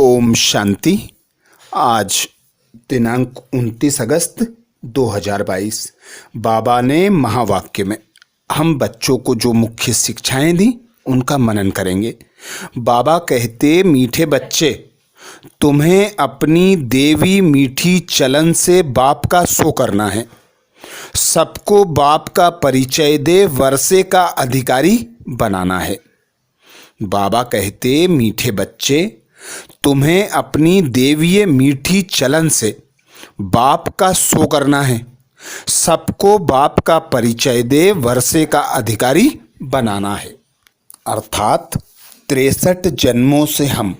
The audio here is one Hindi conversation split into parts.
ओम शांति। आज दिनांक 29 अगस्त 2022 बाबा ने महावाक्य में हम बच्चों को जो मुख्य शिक्षाएं दी उनका मनन करेंगे। बाबा कहते, मीठे बच्चे, तुम्हें अपनी देवी मीठी चलन से बाप का सो करना है। सबको बाप का परिचय दे वर्षे का अधिकारी बनाना है। बाबा कहते, मीठे बच्चे, तुम्हें अपनी देवीय मीठी चलन से बाप का सो करना है। सबको बाप का परिचय दे वर्षे का अधिकारी बनाना है। अर्थात 63 जन्मों से हम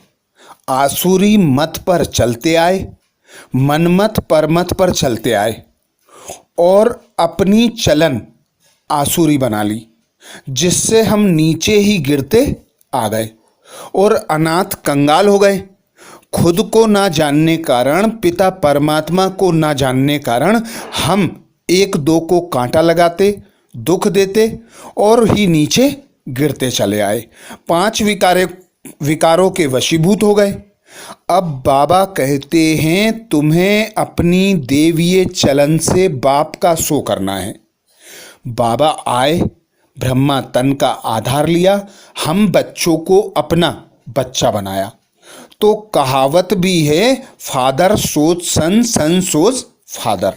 आसुरी मत पर चलते आए, मनमत परमत पर चलते आए और अपनी चलन आसुरी बना ली, जिससे हम नीचे ही गिरते आ गए और अनाथ कंगाल हो गए। खुद को ना जानने कारण, पिता परमात्मा को ना जानने कारण हम एक दो को कांटा लगाते, दुख देते और ही नीचे गिरते चले आए। 5 विकारों के वशीभूत हो गए। अब बाबा कहते हैं, तुम्हें अपनी देवीय चलन से बाप का सो करना है। बाबा आए, ब्रह्मा तन का आधार लिया, हम बच्चों को अपना बच्चा बनाया। तो कहावत भी है, फादर सोच सन, सन सोच फादर।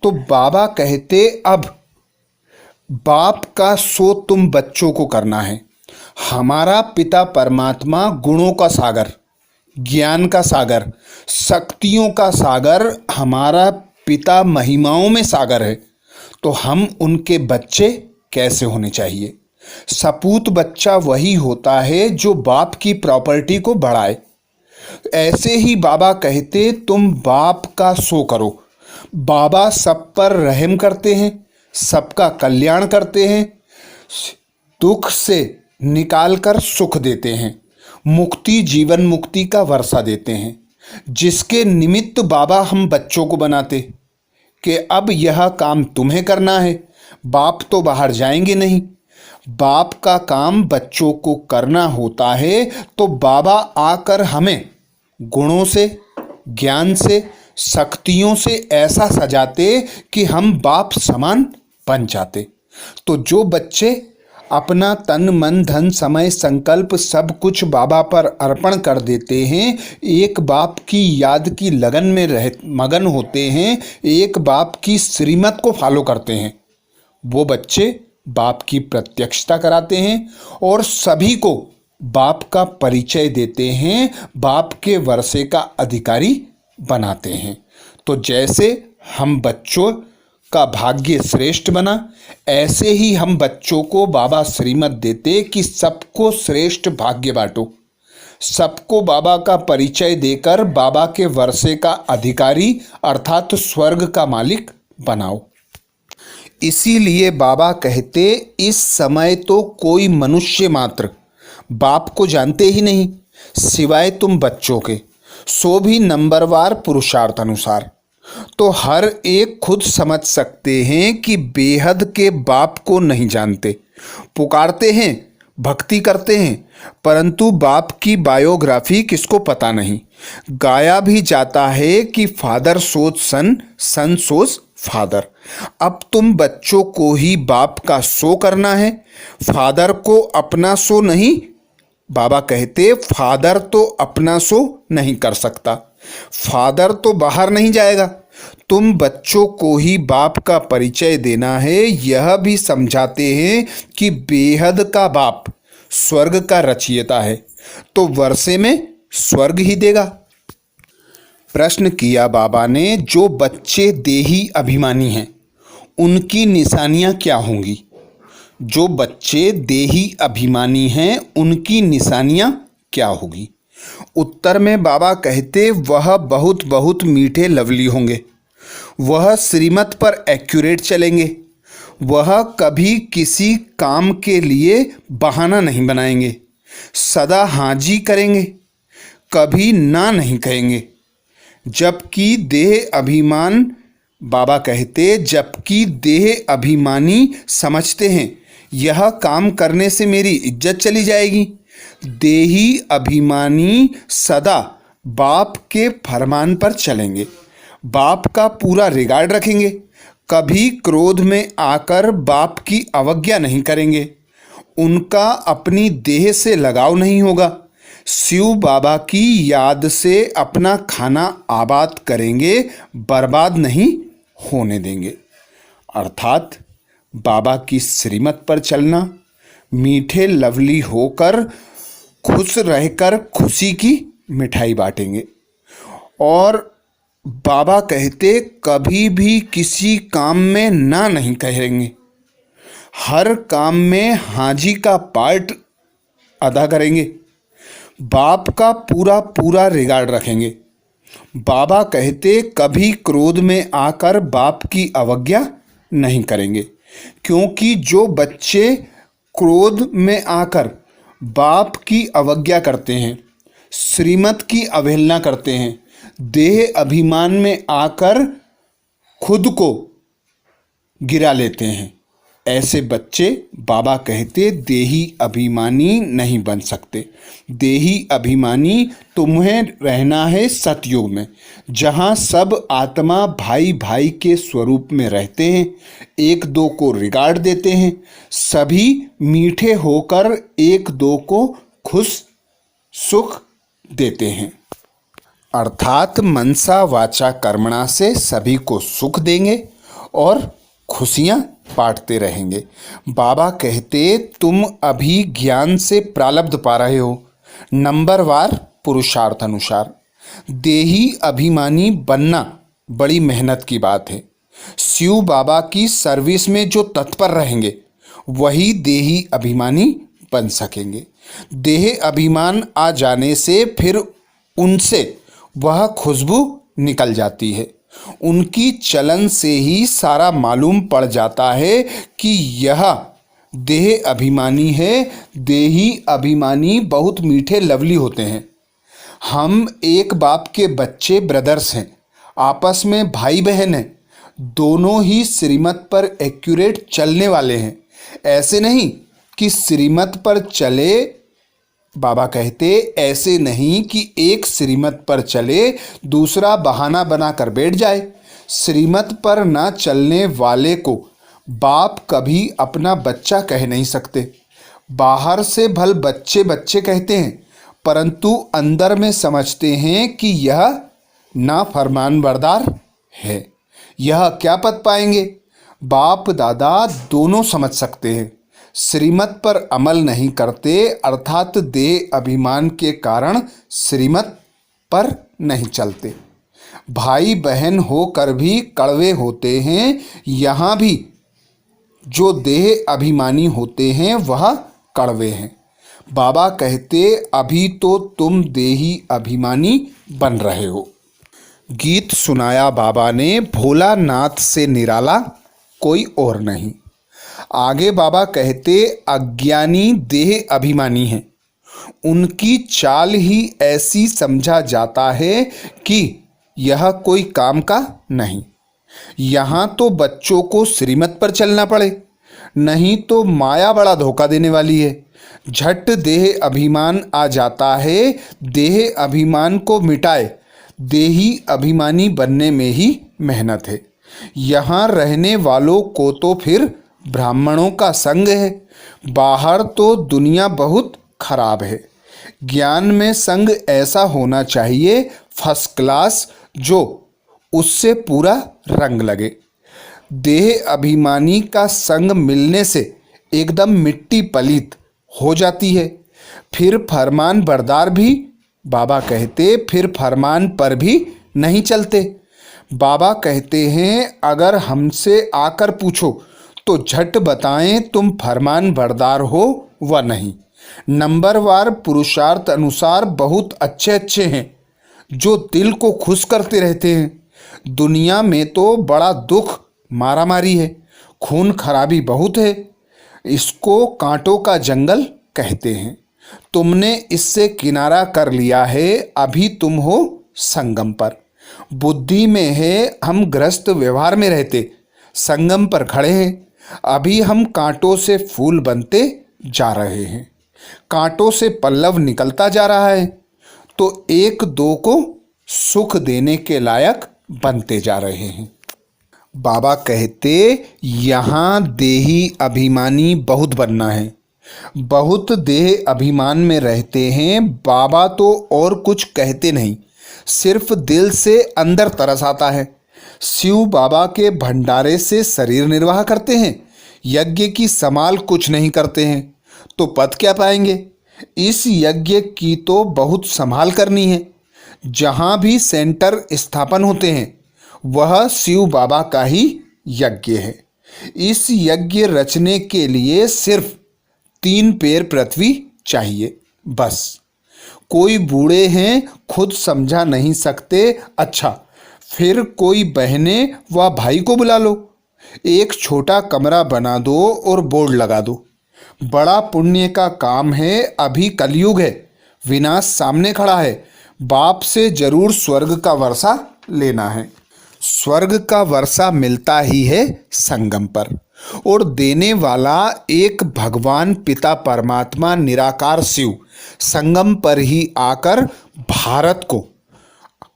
तो बाबा कहते, अब बाप का सो तुम बच्चों को करना है। हमारा पिता परमात्मा गुणों का सागर, ज्ञान का सागर, शक्तियों का सागर, हमारा पिता महिमाओं में सागर है। तो हम उनके बच्चे कैसे होने चाहिए? सपूत बच्चा वही होता है जो बाप की प्रॉपर्टी को बढ़ाए। ऐसे ही बाबा कहते, तुम बाप का सो करो। बाबा सब पर रहम करते हैं, सबका कल्याण करते हैं, दुख से निकालकर सुख देते हैं, मुक्ति जीवन मुक्ति का वर्षा देते हैं, जिसके निमित्त बाबा हम बच्चों को बनाते कि अब यह काम तुम्हें करना है। बाप तो बाहर जाएंगे नहीं, बाप का काम बच्चों को करना होता है। तो बाबा आकर हमें गुणों से, ज्ञान से, शक्तियों से ऐसा सजाते कि हम बाप समान बन जाते। तो जो बच्चे अपना तन मन धन समय संकल्प सब कुछ बाबा पर अर्पण कर देते हैं, एक बाप की याद की लगन में मगन होते हैं, एक बाप की श्रीमत को फॉलो करते हैं, वो बच्चे बाप की प्रत्यक्षता कराते हैं और सभी को बाप का परिचय देते हैं, बाप के वर्षे का अधिकारी बनाते हैं। तो जैसे हम बच्चों का भाग्य श्रेष्ठ बना, ऐसे ही हम बच्चों को बाबा श्रीमत देते कि सबको श्रेष्ठ भाग्य बांटो। सबको बाबा का परिचय देकर बाबा के वर्षे का अधिकारी अर्थात स्वर्ग का मालिक बनाओ। इसीलिए बाबा कहते, इस समय तो कोई मनुष्य मात्र बाप को जानते ही नहीं, सिवाय तुम बच्चों के, सो भी नंबरवार पुरुषार्थ अनुसार। तो हर एक खुद समझ सकते हैं कि बेहद के बाप को नहीं जानते। पुकारते हैं, भक्ति करते हैं, परंतु बाप की बायोग्राफी किसको पता नहीं। गाया भी जाता है कि फादर सोच सन, सन सोच फादर। अब तुम बच्चों को ही बाप का सो करना है, फादर को अपना सो नहीं। बाबा कहते, फादर तो अपना सो नहीं कर सकता, फादर तो बाहर नहीं जाएगा। तुम बच्चों को ही बाप का परिचय देना है। यह भी समझाते हैं कि बेहद का बाप स्वर्ग का रचयिता है, तो वर्षे में स्वर्ग ही देगा। प्रश्न किया बाबा ने, जो बच्चे देही अभिमानी हैं उनकी निशानियां क्या होंगी? जो बच्चे देही अभिमानी हैं उनकी निशानियां क्या होगी? उत्तर में बाबा कहते, वह बहुत बहुत मीठे लवली होंगे, वह श्रीमत पर एक्यूरेट चलेंगे, वह कभी किसी काम के लिए बहाना नहीं बनाएंगे, सदा हाजी करेंगे, कभी ना नहीं कहेंगे। जबकि देह अभिमान, बाबा कहते, जबकि देह अभिमानी समझते हैं यह काम करने से मेरी इज्जत चली जाएगी, देही अभिमानी सदा बाप के फरमान पर चलेंगे, बाप का पूरा रिगार्ड रखेंगे, कभी क्रोध में आकर बाप की अवज्ञा नहीं करेंगे, उनका अपनी देह से लगाव नहीं होगा, शिव बाबा की याद से अपना खाना आबाद करेंगे, बर्बाद नहीं होने देंगे। अर्थात बाबा की श्रीमत पर चलना, मीठे लवली होकर खुश रहकर खुशी की मिठाई बांटेंगे। और बाबा कहते कभी भी किसी काम में ना नहीं कहेंगे, हर काम में हाजी का पार्ट अदा करेंगे, बाप का पूरा पूरा रिगार्ड रखेंगे। बाबा कहते कभी क्रोध में आकर बाप की अवज्ञा नहीं करेंगे, क्योंकि जो बच्चे क्रोध में आकर बाप की अवज्ञा करते हैं, श्रीमत की अवहेलना करते हैं, देह अभिमान में आकर खुद को गिरा लेते हैं, ऐसे बच्चे बाबा कहते देही अभिमानी नहीं बन सकते। देही अभिमानी तुम्हें रहना है सतयुग में, जहाँ सब आत्मा भाई भाई के स्वरूप में रहते हैं, एक दो को रिगार्ड देते हैं, सभी मीठे होकर एक दो को खुश सुख देते हैं। अर्थात मनसा वाचा कर्मणा से सभी को सुख देंगे और खुशियाँ बांटते रहेंगे। बाबा कहते तुम अभी ज्ञान से प्रारब्ध पा रहे हो, नंबरवार पुरुषार्थ अनुसार। देही अभिमानी बनना बड़ी मेहनत की बात है। शिव बाबा की सर्विस में जो तत्पर रहेंगे वही देही अभिमानी बन सकेंगे। देह अभिमान आ जाने से फिर उनसे वह खुशबू निकल जाती है, उनकी चलन से ही सारा मालूम पड़ जाता है कि यह देह अभिमानी है। देही अभिमानी बहुत मीठे लवली होते हैं। हम एक बाप के बच्चे ब्रदर्स हैं, आपस में भाई बहन हैं, दोनों ही श्रीमत पर एक्यूरेट चलने वाले हैं। ऐसे नहीं कि श्रीमत पर चले, बाबा कहते ऐसे नहीं कि एक श्रीमत पर चले दूसरा बहाना बनाकर बैठ जाए। श्रीमत पर ना चलने वाले को बाप कभी अपना बच्चा कह नहीं सकते। बाहर से भल बच्चे बच्चे कहते हैं, परंतु अंदर में समझते हैं कि यह ना फरमान बरदार है, यह क्या पद पाएंगे। बाप दादा दोनों समझ सकते हैं, श्रीमत पर अमल नहीं करते, अर्थात देह अभिमान के कारण श्रीमत पर नहीं चलते। भाई बहन होकर भी कड़वे होते हैं, यहाँ भी जो देह अभिमानी होते हैं वह कड़वे हैं। बाबा कहते अभी तो तुम देही अभिमानी बन रहे हो। गीत सुनाया बाबा ने, भोलानाथ से निराला कोई और नहीं। आगे बाबा कहते अज्ञानी देह अभिमानी हैं, उनकी चाल ही ऐसी समझा जाता है कि यह कोई काम का नहीं। यहाँ तो बच्चों को श्रीमत पर चलना पड़े, नहीं तो माया बड़ा धोखा देने वाली है। झट देह अभिमान आ जाता है, देह अभिमान को मिटाए, देही अभिमानी बनने में ही मेहनत है। यहाँ रहने वालों को तो फिर ब्राह्मणों का संग है, बाहर तो दुनिया बहुत खराब है। ज्ञान में संग ऐसा होना चाहिए फर्स्ट क्लास, जो उससे पूरा रंग लगे। देह अभिमानी का संग मिलने से एकदम मिट्टी पलीत हो जाती है, फिर फरमान बरदार भी, बाबा कहते फिर फरमान पर भी नहीं चलते। बाबा कहते हैं अगर हमसे आकर पूछो तो झट बताएं तुम फरमान बरदार हो व नहीं। नंबरवार पुरुषार्थ अनुसार बहुत अच्छे अच्छे हैं जो दिल को खुश करते रहते हैं। दुनिया में तो बड़ा दुख मारामारी है, खून खराबी बहुत है, इसको कांटों का जंगल कहते हैं। तुमने इससे किनारा कर लिया है, अभी तुम हो संगम पर। बुद्धि में है हम गृहस्थ व्यवहार में रहते, संगम पर खड़े हैं, अभी हम कांटों से फूल बनते जा रहे हैं। कांटों से पल्लव निकलता जा रहा है तो एक दो को सुख देने के लायक बनते जा रहे हैं। बाबा कहते यहाँ देही अभिमानी बहुत बनना है। बहुत देह अभिमान में रहते हैं। बाबा तो और कुछ कहते नहीं, सिर्फ दिल से अंदर तरस आता है। शिव बाबा के भंडारे से शरीर निर्वाह करते हैं, यज्ञ की संभाल कुछ नहीं करते हैं तो पद क्या पाएंगे। इस यज्ञ की तो बहुत संभाल करनी है। जहाँ भी सेंटर स्थापन होते हैं वह शिव बाबा का ही यज्ञ है। इस यज्ञ रचने के लिए सिर्फ 3 पैर पृथ्वी चाहिए, बस। कोई बूढ़े हैं, खुद समझा नहीं सकते, अच्छा फिर कोई बहने व भाई को बुला लो। एक छोटा कमरा बना दो और बोर्ड लगा दो। बड़ा पुण्य का काम है। अभी कलयुग है, विनाश सामने खड़ा है। बाप से जरूर स्वर्ग का वर्षा लेना है। स्वर्ग का वर्षा मिलता ही है संगम पर, और देने वाला एक भगवान पिता परमात्मा निराकार शिव संगम पर ही आकर भारत को,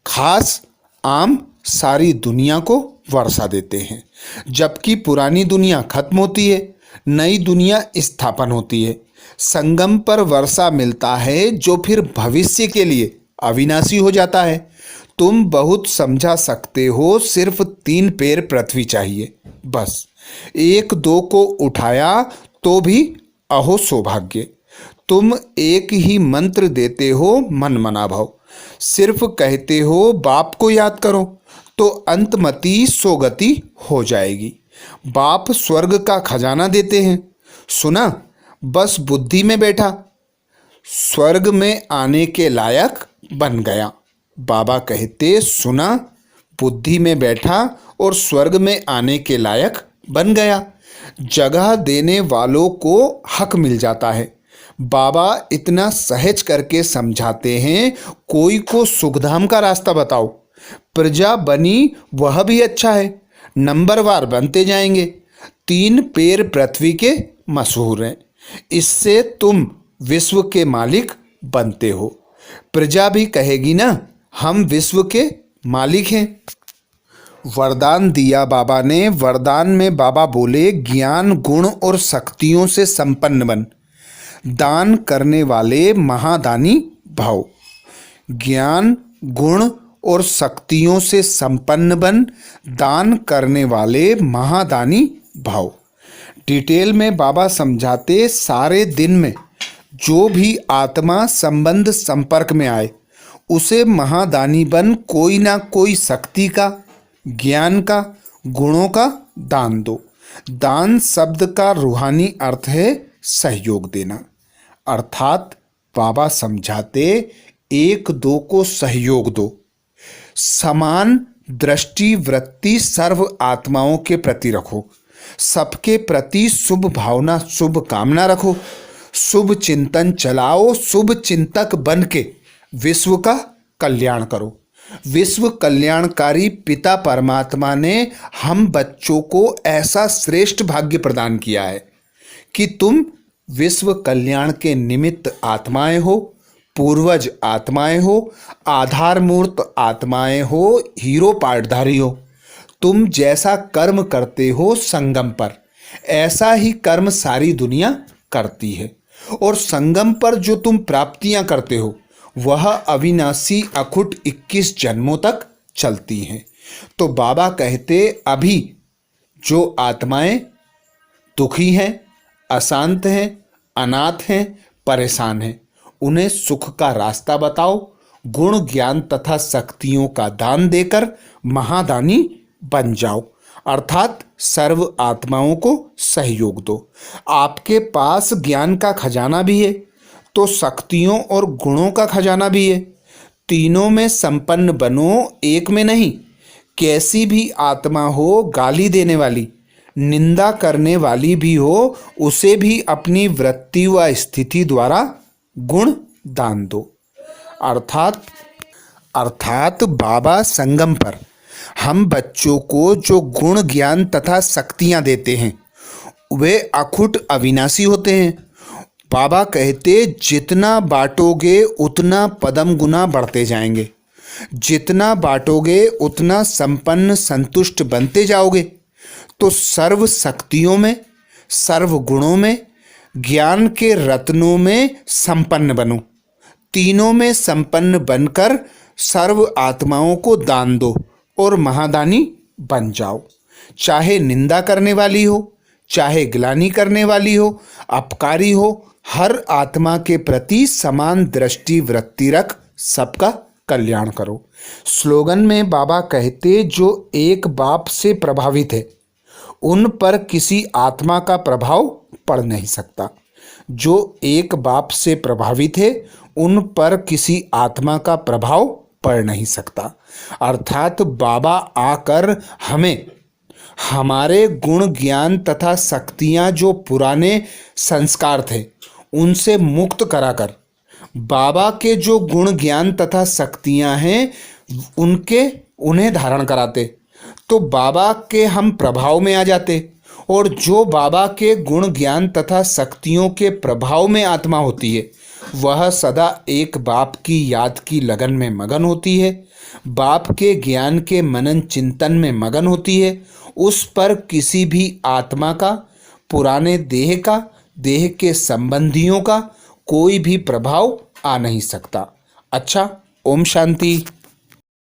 खास आम सारी दुनिया को वर्षा देते हैं। जबकि पुरानी दुनिया खत्म होती है, नई दुनिया स्थापन होती है। संगम पर वर्षा मिलता है जो फिर भविष्य के लिए अविनाशी हो जाता है। तुम बहुत समझा सकते हो, सिर्फ 3 पैर पृथ्वी चाहिए, बस। 1 2 को उठाया तो भी अहो सौभाग्य। तुम एक ही मंत्र देते हो, मन मना भाव। सिर्फ कहते हो बाप को याद करो तो अंतमति सोगति हो जाएगी। बाप स्वर्ग का खजाना देते हैं, सुना, बस बुद्धि में बैठा, स्वर्ग में आने के लायक बन गया। बाबा कहते सुना, बुद्धि में बैठा और स्वर्ग में आने के लायक बन गया। जगह देने वालों को हक मिल जाता है। बाबा इतना सहज करके समझाते हैं, कोई को सुखधाम का रास्ता बताओ। प्रजा बनी वह भी अच्छा है, नंबरवार बनते जाएंगे। 3 पैर पृथ्वी के मशहूर हैं, इससे तुम विश्व के मालिक बनते हो। प्रजा भी कहेगी ना, हम विश्व के मालिक हैं। वरदान दिया बाबा ने। वरदान में बाबा बोले, ज्ञान गुण और शक्तियों से संपन्न बन, दान करने वाले महादानी भव। ज्ञान गुण और शक्तियों से संपन्न बन, दान करने वाले महादानी भव। डिटेल में बाबा समझाते, सारे दिन में जो भी आत्मा संबंध संपर्क में आए उसे महादानी बन कोई ना कोई शक्ति का, ज्ञान का, गुणों का दान दो। दान शब्द का रूहानी अर्थ है सहयोग देना। अर्थात बाबा समझाते 1 2 को सहयोग दो। समान दृष्टि वृत्ति सर्व आत्माओं के प्रति रखो। सबके प्रति शुभ भावना, शुभ कामना रखो। शुभ चिंतन चलाओ। शुभ चिंतक बन के विश्व का कल्याण करो। विश्व कल्याणकारी पिता परमात्मा ने हम बच्चों को ऐसा श्रेष्ठ भाग्य प्रदान किया है कि तुम विश्व कल्याण के निमित्त आत्माएं हो, पूर्वज आत्माएं हो, आधार मूर्त आत्माएं हो, हीरो पाठधारी हो। तुम जैसा कर्म करते हो संगम पर, ऐसा ही कर्म सारी दुनिया करती है। और संगम पर जो तुम प्राप्तियां करते हो वह अविनाशी अखुट 21 जन्मों तक चलती हैं। तो बाबा कहते, अभी जो आत्माएं दुखी हैं, अशांत हैं, अनाथ हैं, परेशान हैं, उन्हें सुख का रास्ता बताओ। गुण ज्ञान तथा शक्तियों का दान देकर महादानी बन जाओ। अर्थात सर्व आत्माओं को सहयोग दो। आपके पास ज्ञान का खजाना भी है तो शक्तियों और गुणों का खजाना भी है। तीनों में संपन्न बनो, एक में नहीं। कैसी भी आत्मा हो, गाली देने वाली, निंदा करने वाली भी हो, उसे भी अपनी वृत्ति व स्थिति द्वारा गुण दान दो। अर्थात बाबा संगम पर हम बच्चों को जो गुण ज्ञान तथा शक्तियाँ देते हैं वे अखुट अविनाशी होते हैं। बाबा कहते जितना बांटोगे उतना पदम गुना बढ़ते जाएंगे, जितना बांटोगे उतना संपन्न संतुष्ट बनते जाओगे। तो सर्व शक्तियों में, सर्व गुणों में, ज्ञान के रत्नों में संपन्न बनो। तीनों में संपन्न बनकर सर्व आत्माओं को दान दो और महादानी बन जाओ। चाहे निंदा करने वाली हो, चाहे ग्लानि करने वाली हो, अपकारी हो, हर आत्मा के प्रति समान दृष्टि वृत्ति रख सबका कल्याण करो। स्लोगन में बाबा कहते जो एक बाप से प्रभावित है उन पर किसी आत्मा का प्रभाव पड़ नहीं सकता। जो एक बाप से प्रभावित है उन पर किसी आत्मा का प्रभाव पड़ नहीं सकता। अर्थात बाबा आकर हमें हमारे गुण ज्ञान तथा शक्तियाँ जो पुराने संस्कार थे उनसे मुक्त कराकर बाबा के जो गुण ज्ञान तथा शक्तियाँ हैं उन्हें धारण कराते, तो बाबा के हम प्रभाव में आ जाते। और जो बाबा के गुण ज्ञान तथा शक्तियों के प्रभाव में आत्मा होती है वह सदा एक बाप की याद की लगन में मगन होती है, बाप के ज्ञान के मनन चिंतन में मगन होती है। उस पर किसी भी आत्मा का, पुराने देह का, देह के संबंधियों का कोई भी प्रभाव आ नहीं सकता। अच्छा, ओम शांति।